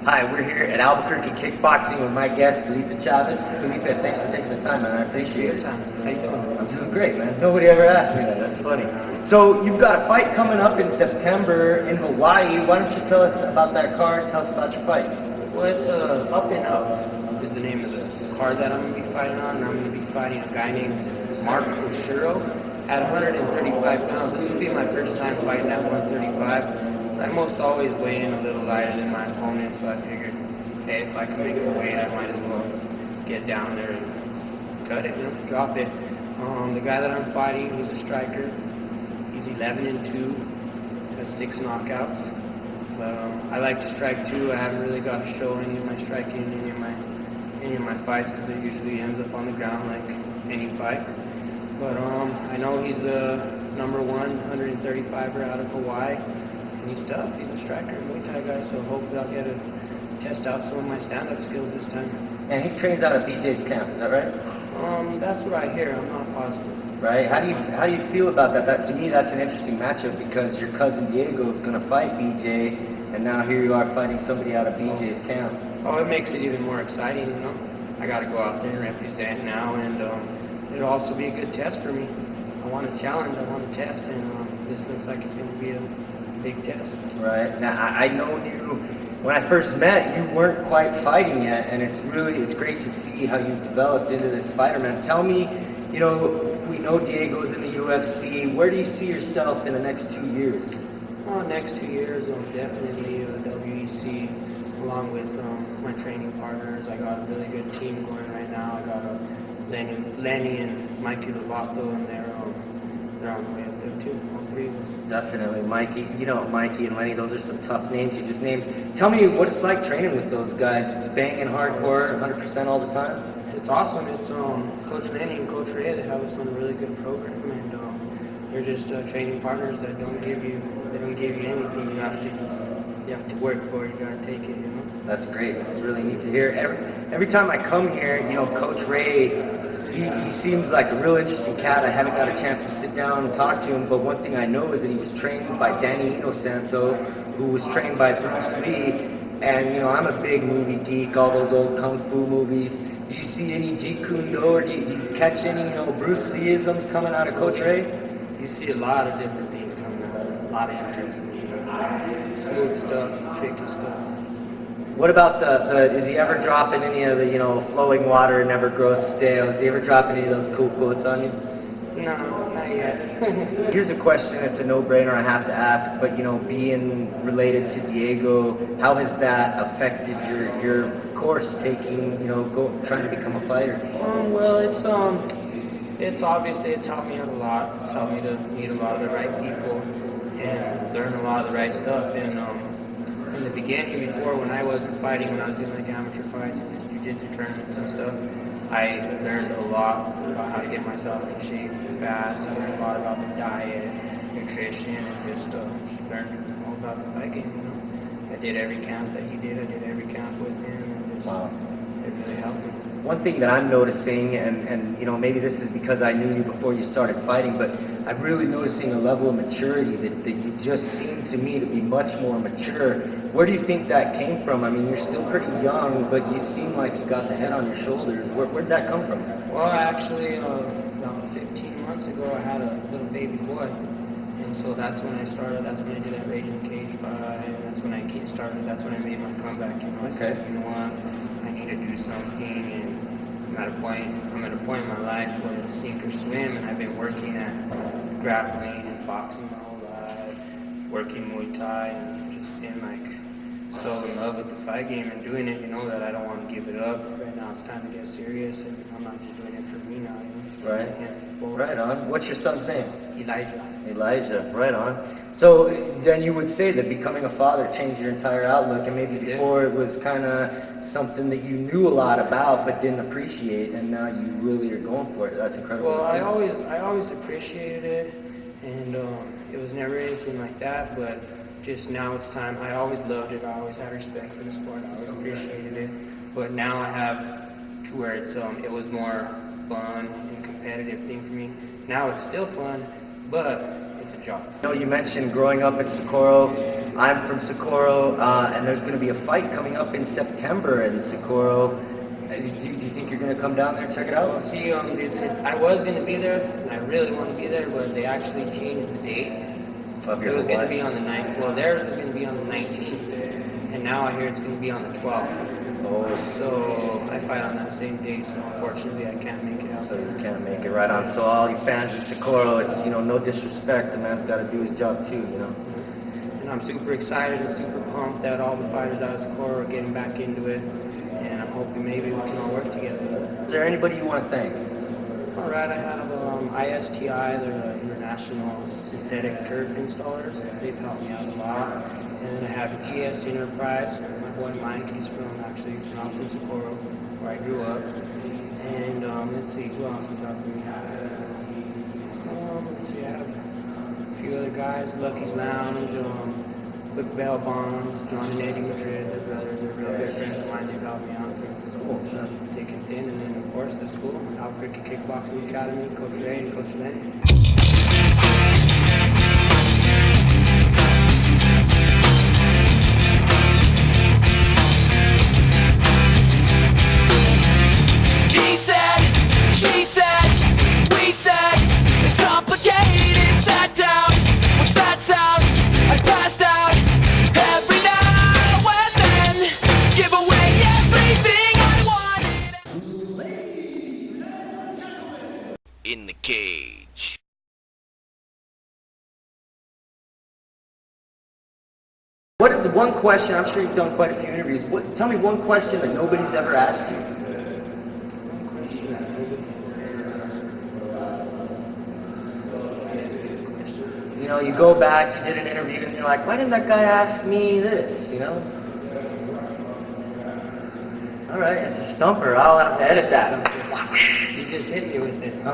Hi, we're here at Albuquerque Kickboxing with my guest, Felipe Chaves. Felipe, thanks for taking the time, man. I appreciate it. How you doing? I'm doing great, man. Nobody ever asked me that. That's funny. So you've got a fight coming up in September in Hawaii. Why don't you tell us about that card? Tell us about your fight. Well, it's Up and Up is the name of the card that I'm going to be fighting on. And I'm going to be fighting a guy named oshiro at 135 pounds. This will be my first time fighting at 135. I most always weigh in a little lighter than my opponent, so I figured, hey, if I can make the weight, I might as well get down there and cut it, drop it. The guy that I'm fighting, he's a striker. He's 11-2, has 6 knockouts. But I like to strike too. I haven't really got to show any of my striking in any of my fights because it usually ends up on the ground like any fight. But I know he's the number 135er out of Hawaii. He's tough. He's a striker, Muay Thai guy, so hopefully I'll get to test out some of my stand-up skills this time. And he trains out of BJ's camp, is that right? That's what I hear. I'm not positive. Right. How do you feel about that? That to me, that's an interesting matchup because your cousin Diego is going to fight BJ, and now here you are fighting somebody out of BJ's camp. Oh, it makes it even more exciting, you know. I got to go out there and represent now, and it'll also be a good test for me. I want to challenge. I want to test, and this looks like it's going to be a big test. Right. Now, I know you, when I first met, you weren't quite fighting yet, and it's great to see how you've developed into this fighter, man. Tell me, we know Diego's in the UFC. Where do you see yourself in the next 2 years? Well, next 2 years, definitely WEC, along with my training partners. I got a really good team going right now. I got Lenny and Mikey Lovato, and they're on the way up there too. All 3 of us. Definitely, Mikey. Mikey and Lenny, those are some tough names you just named. Tell me what it's like training with those guys. It's banging hardcore, 100% all the time. It's awesome. It's Coach Lenny and Coach Ray. They have us on a really good program, and they're just training partners that don't give you anything. You have to work for it. You got to take it. That's great. It's really neat to hear. Every time I come here, Coach Ray. He seems like a real interesting cat. I haven't got a chance to sit down and talk to him, but one thing I know is that he was trained by Danny Inosanto, who was trained by Bruce Lee, and I'm a big movie geek, all those old kung fu movies. Do you see any Jeet Kune Do, or do you catch any Bruce Lee-isms coming out of Coach Ray? You see a lot of different things coming out, a lot of interesting things, smooth stuff, tricky stuff. What about is he ever dropping any of the, flowing water never grows stale? Is he ever dropping any of those cool quotes on you? No, not yet. Here's a question, it's a no-brainer I have to ask, but, being related to Diego, how has that affected your course taking, trying to become a fighter? Well, it's obviously, it's helped me out a lot. It's helped me to meet a lot of the right people and learn a lot of the right stuff. And in the beginning, before when I wasn't fighting, when I was doing like amateur fights and just jiu-jitsu tournaments and stuff, I learned a lot about how to get myself in shape fast. I learned a lot about the diet, nutrition, and just learned all about the fight game. I did every camp that he did. I did every camp with him. And just, wow. It really helped me. One thing that I'm noticing, and maybe this is because I knew you before you started fighting, but I'm really noticing a level of maturity that you just seem to me to be much more mature. Where do you think that came from? I mean, you're still pretty young, but you seem like you got the head on your shoulders. Where'd that come from? Well, actually, about 15 months ago, I had a little baby boy. And so that's when I started. That's when I did that InTheCage fight. That's when I started. That's when I made my comeback. I said, you know what? I need to do something. And I'm at a point in my life where it's sink or swim. And I've been working at grappling and boxing my whole life, working Muay Thai, and just been like so in love with the fight game and doing it. That I don't want to give it up. Right now, it's time to get serious, and I'm not just doing it for me now. Right. Right on. What's your son's name? Elijah. Right on. So then you would say that becoming a father changed your entire outlook, and maybe before it was kind of something that you knew a lot about but didn't appreciate, and now you really are going for it. That's incredible. Well, I always appreciated it, and it was never anything like that, but just now it's time. I always loved it. I always had respect for the sport. I always appreciated it, but now I have to where it was more fun and competitive thing for me. Now it's still fun, but it's a job. You mentioned growing up in Socorro. I'm from Socorro, and there's going to be a fight coming up in September in Socorro. Do you think you're going to come down there and check it out? Well, see, I was going to be there, and I really want to be there, but they actually changed the date. It was going to be on the 9th. Well, theirs was going to be on the 19th, and now I hear it's going to be on the 12th. Oh. So I fight on that same day, so unfortunately I can't make it out. So you can't make it right on. So all you fans in Socorro, it's, no disrespect. The man's got to do his job too, And I'm super excited and super pumped that all the fighters out of Socorro are getting back into it, and I'm hoping maybe we can all work together. Is there anybody you want to thank? All right, I have ISTI, they're international synthetic turf installers. They've helped me out a lot. And then I have GS Enterprise. My boy Mike, he's actually from Socorro, where I grew up. And let's see, who else is helping me out? Let's see, I have a few other guys, Lucky's Lounge, Quick Bell Bonds, John and Eddie Madrid, they're brothers, they're real good friends of mine, they've helped me out. Cool. Thick and thin, and then of course the school, Albuquerque Kickboxing Academy, Coach Ray and Coach Lenny. He said, she said, we said, it's complicated, sat down, what's that sound? I passed out, every now and then, give away everything I wanted. In the cage. What is the one question, I'm sure you've done quite a few interviews, tell me one question that nobody's ever asked you. You go back, you did an interview, and you're like, why didn't that guy ask me this, All right, it's a stumper. I'll have to edit that. You just hit me with it.